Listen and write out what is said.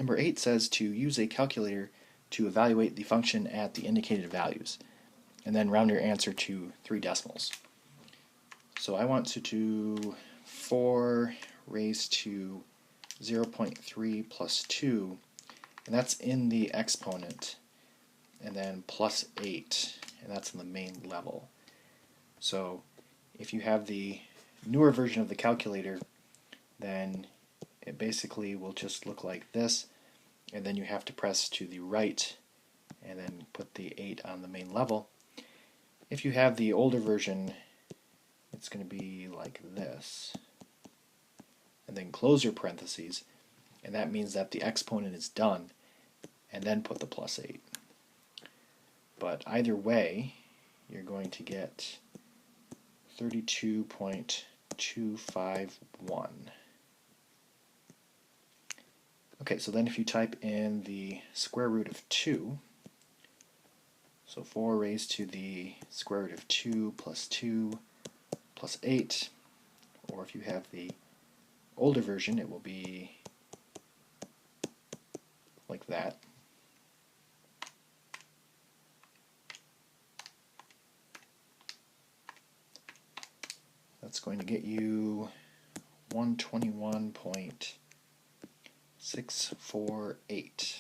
Number 8 says to use a calculator to evaluate the function at the indicated values, and then round your answer to 3 decimals. So I want to do 4 raised to 0.3 plus 2, and that's in the exponent, and then plus 8, and that's in the main level. So if you have the newer version of the calculator, then it basically will just look like this, and then you have to press to the right and then put the 8 on the main level. If you have the older version, it's going to be like this, and then close your parentheses, and that means that the exponent is done, and then put the plus 8. But either way, you're going to get 32.251. Okay, so then if you type in the square root of 2, so 4 raised to the square root of 2 plus 8, or if you have the older version, it will be like that. That's going to get you 121.648.